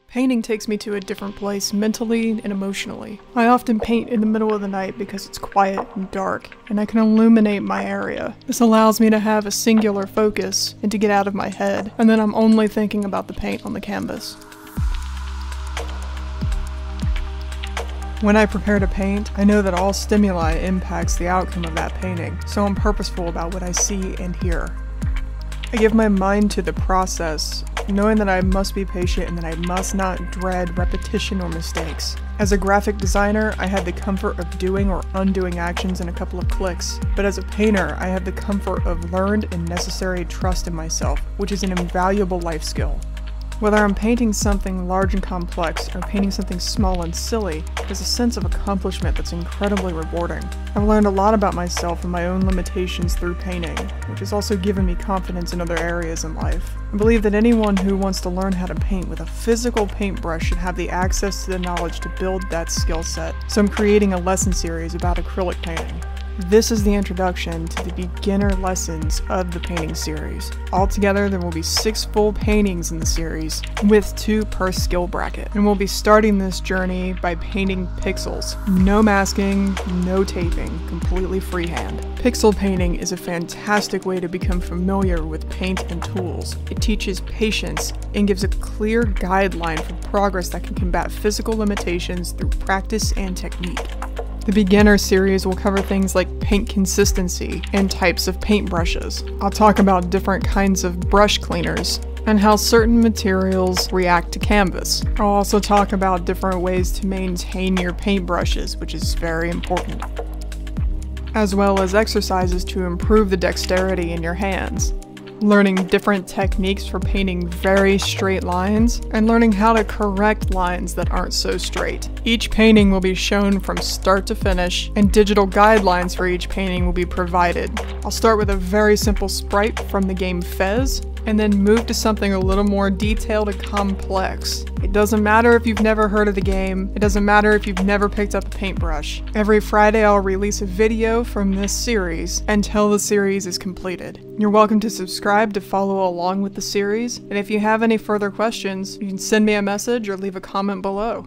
Painting takes me to a different place mentally and emotionally. I often paint in the middle of the night because it's quiet and dark, and I can illuminate my area. This allows me to have a singular focus and to get out of my head, and then I'm only thinking about the paint on the canvas. When I prepare to paint, I know that all stimuli impacts the outcome of that painting, so I'm purposeful about what I see and hear. I give my mind to the process, knowing that I must be patient and that I must not dread repetition or mistakes. As a graphic designer, I had the comfort of doing or undoing actions in a couple of clicks, but as a painter, I have the comfort of learned and necessary trust in myself, which is an invaluable life skill. Whether I'm painting something large and complex or painting something small and silly, there's a sense of accomplishment that's incredibly rewarding. I've learned a lot about myself and my own limitations through painting, which has also given me confidence in other areas in life. I believe that anyone who wants to learn how to paint with a physical paintbrush should have the access to the knowledge to build that skill set. So I'm creating a lesson series about acrylic painting. This is the introduction to the beginner lessons of the painting series. Altogether, there will be 6 full paintings in the series, with 2 per skill bracket. And we'll be starting this journey by painting pixels. No masking, no taping, completely freehand. Pixel painting is a fantastic way to become familiar with paint and tools. It teaches patience and gives a clear guideline for progress that can combat physical limitations through practice and technique. The beginner series will cover things like paint consistency and types of paintbrushes. I'll talk about different kinds of brush cleaners and how certain materials react to canvas. I'll also talk about different ways to maintain your paintbrushes, which is very important, as well as exercises to improve the dexterity in your hands. Learning different techniques for painting very straight lines, and learning how to correct lines that aren't so straight. Each painting will be shown from start to finish, and digital guidelines for each painting will be provided. I'll start with a very simple sprite from the game Fez, and then move to something a little more detailed and complex. It doesn't matter if you've never heard of the game, it doesn't matter if you've never picked up a paintbrush. Every Friday I'll release a video from this series until the series is completed. You're welcome to subscribe to follow along with the series, and if you have any further questions, you can send me a message or leave a comment below.